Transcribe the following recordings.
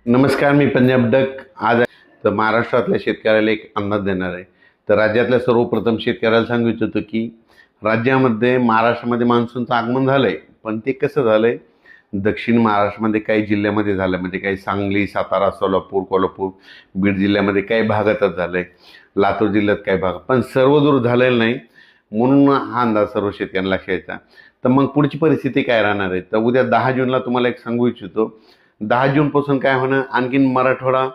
नमस्कार, मी पंजाब डक. आज तर महाराष्ट्रातल्या शेतकऱ्याला एक अंदाज देणार आहे. तर राज्यातल्या सर्वप्रथम शेतकऱ्याला सांगू इच्छितो की राज्यामध्ये महाराष्ट्रामध्ये मान्सूनचं आगमन झालंय, पण ते कसं झालंय, दक्षिण महाराष्ट्रामध्ये काही जिल्ह्यामध्ये झालं, म्हणजे काही सांगली, सातारा, सोलापूर, कोल्हापूर, बीड जिल्ह्यामध्ये काही भागातच झालंय, लातूर जिल्ह्यात काही भाग, पण सर्वदूर झालेलं नाही. म्हणून हा अंदाज सर्व शेतकऱ्यांना लक्षात. तर मग पुढची परिस्थिती काय राहणार आहे, तर उद्या 10 जूनला तुम्हाला एक सांगू इच्छितो. 10 जूनपासून काय होणं, आणखीन मराठवाडा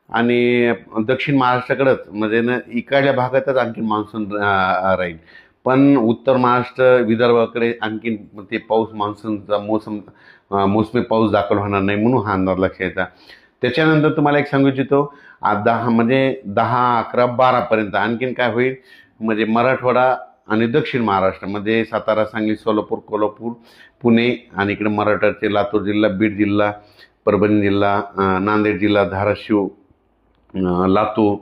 आणि दक्षिण महाराष्ट्राकडंच, म्हणजे ना इकडल्या भागातच आणखीन मान्सून राहील. पण उत्तर महाराष्ट्र, विदर्भाकडे आणखीन ते पाऊस, मान्सूनचा मोसमी पाऊस दाखल होणार नाही, म्हणून हा अंदाज लक्षात. त्याच्यानंतर तुम्हाला एक सांगू इच्छितो, 10 म्हणजे 10, 11, 12पर्यंत आणखीन काय होईल, म्हणजे मराठवाडा आणि दक्षिण महाराष्ट्रामध्ये सातारा, सांगली, सोलापूर, कोल्हापूर, पुणे आणि इकडे मराठवाड्याचे लातूर जिल्हा, बीड जिल्हा, परभणी जिल्हा, नांदेड जिल्हा, धाराशिव, लातूर,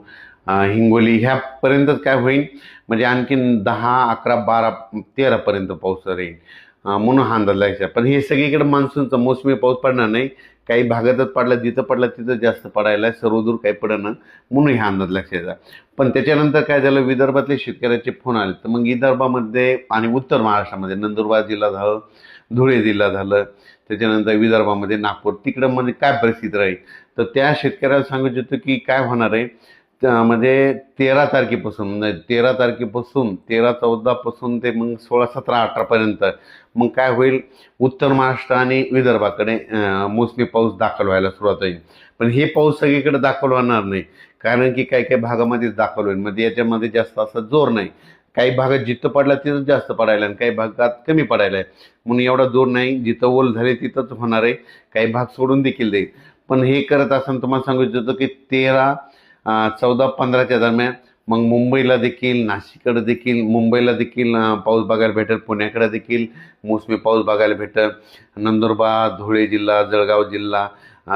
हिंगोली ह्यापर्यंतच काय होईल, म्हणजे आणखीन 10, 11, 12, 13पर्यंत पाऊस राहील. म्हणून हा अंदाज लागायचा. पण हे सगळीकडे मान्सूनचा मोसमी पाऊस पडणार नाही, काही भागातच पडला, जिथं पडला तिथं जास्त पडायला, सर्वदूर काही पडणार, म्हणून हा अंदाज लक्षात. पण त्याच्यानंतर काय झालं, विदर्भातले शेतकऱ्याचे फोन आले. तर मग विदर्भामध्ये आणि उत्तर महाराष्ट्रामध्ये नंदुरबार जिल्हा झालं, धुळे जिल्हा झालं, त्याच्यानंतर विदर्भामध्ये नागपूर, तिकडं म्हणजे काय परिस्थिती राहील, तर त्या शेतकऱ्याला सांगू इच्छितो की काय होणार आहे. म्हणजे 13 तारखेपासून, म्हणजे 13 तारखेपासून, 13-14 ते मग 16-17-18पर्यंत मग काय होईल, उत्तर महाराष्ट्र आणि विदर्भाकडे मोसमी पाऊस दाखल व्हायला सुरुवात होईल. पण हे पाऊस सगळीकडे दाखल होणार नाही, कारण की काही काही भागामध्येच दाखल होईल, म्हणजे याच्यामध्ये जास्त असा जोर नाही. काही भागात जिथं पडला तिथं जास्त पडायला आणि काही भागात कमी पडायला आहे, म्हणून एवढा जोर नाही. जिथं ओल झाले तिथंच होणार आहे, काही भाग सोडून देखील देईल. पण हे करत असताना तुम्हाला सांगू इच्छितो की 13, 14, 15च्या दरम्यान मग मुंबईला देखील, नाशिककडे देखील, मुंबईला देखील पाऊस बघायला भेटेल, पुण्याकडे देखील मोसमी पाऊस बघायला भेटेल. नंदुरबार, धुळे जिल्हा, जळगाव जिल्हा,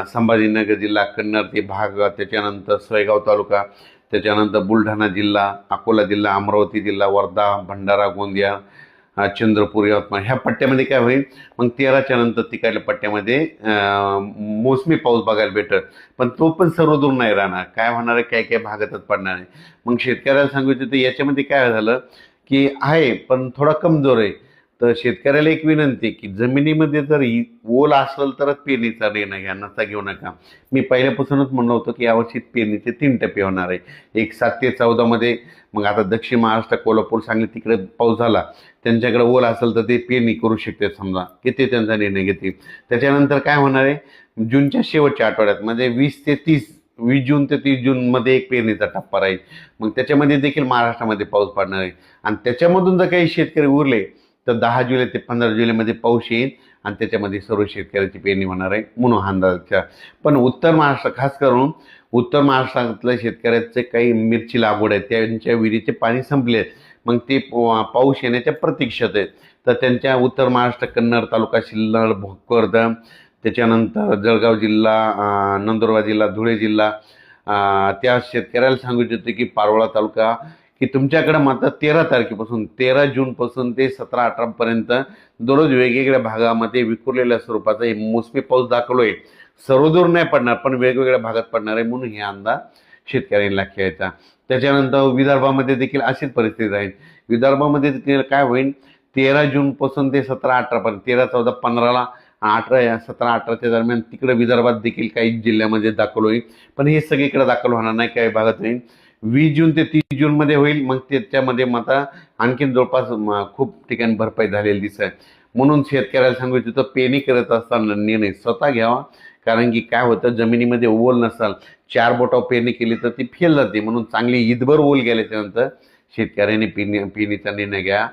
संभाजीनगर जिल्हा, कन्नड ते भाग, त्याच्यानंतर सोयगाव तालुका, त्याच्यानंतर बुलढाणा जिल्हा, अकोला जिल्हा, अमरावती जिल्हा, वर्धा, भंडारा, गोंदिया, चंद्रपूर, यवतमाळ ह्या पट्ट्यामध्ये काय होईल, मग 13च्या नंतर तिकडल्या पट्ट्यामध्ये मोसमी पाऊस बघायला भेटत. पण तो पण सर्वदूर नाही राहणार, काय होणार आहे, काही काही भागातच पडणार आहे. मग शेतकऱ्याला सांगायचं तर याच्यामध्ये काय झालं की आहे, पण थोडा कमजोर आहे. तर शेतकऱ्याला एक विनंती की जमिनीमध्ये जर ओल असेल तरच पेरणीचा निर्णय घ्या, नसता घेऊ नका. मी पहिल्यापासूनच म्हणलं होतं की यावर्षी पेरणीचे 3 टप्पे होणार आहे, एक 7 ते 14मध्ये. मग आता दक्षिण महाराष्ट्र, कोल्हापूर, सांगली तिकडे पाऊस झाला, त्यांच्याकडे ओल असेल तर ते पेरणी करू शकते, समजा की ते त्यांचा निर्णय घेतील. त्याच्यानंतर काय होणार आहे, जूनच्या शेवटच्या आठवड्यात, म्हणजे 20 जून ते 30 जूनमध्ये एक पेरणीचा टप्पा राहील. मग त्याच्यामध्ये देखील महाराष्ट्रामध्ये पाऊस पडणार आहे. आणि त्याच्यामधून जर काही शेतकरी उरले तर 10 जुलै ते 15 जुलैमध्ये पाऊस येईल आणि त्याच्यामध्ये सर्व शेतकऱ्याची पेरणी होणार आहे, म्हणून हा अंदाज. पण उत्तर महाराष्ट्र, खास करून उत्तर महाराष्ट्रातल्या शेतकऱ्याचे काही मिरची लागवड आहे, त्यांच्या विहिरीचे पाणी संपले आहेत, मग ते पाऊस येण्याच्या प्रतीक्षेत आहेत. तर त्यांच्या उत्तर महाराष्ट्र, कन्नड तालुका, सिल्लोड, भोकरदन, त्याच्यानंतर जळगाव जिल्हा, नंदुरबार जिल्हा, धुळे जिल्हा, त्या शेतकऱ्याला सांगू इच्छितो की पारोळा तालुका, की तुमच्याकडे मात्र 13 तारखेपासून, 13 जूनपासून ते 17-18पर्यंत दररोज वेगवेगळ्या भागामध्ये विखुरलेल्या स्वरूपाचा हे मोसमी पाऊस दाखवलोय. सर्वदूर नाही पडणार, पण वेगवेगळ्या भागात पडणार आहे, म्हणून हे अंदाज शेतकऱ्यांना घ्यायचा. त्याच्यानंतर विदर्भामध्ये देखील अशीच परिस्थिती राहील. विदर्भामध्ये देखील काय होईल, 13 जूनपासून ते 17-18पर्यंत, 13, 14, 15ला, 18, 17, 18च्या दरम्यान तिकडे विदर्भात देखील काही जिल्ह्यामध्ये दाखल होईल. पण हे सगळीकडे दाखल होणार नाही, काही भागात होईल. 20 जून ते 30 जूनमध्ये होईल, मग त्याच्यामध्ये मात्र आणखीन जवळपास खूप ठिकाणी भरपाई झालेली दिसत. म्हणून शेतकऱ्याला सांगू इच्छितो, पेरणी करत असताना निर्णय स्वतः घ्यावा, कारण की काय होतं, जमिनीमध्ये ओल नसाल, 4 बोटावर पेरणी केली तर ती फेल जाते. म्हणून चांगली ईदभर ओल गेल्याच्यानंतर शेतकऱ्यांनी पेरणीचा निर्णय घ्या.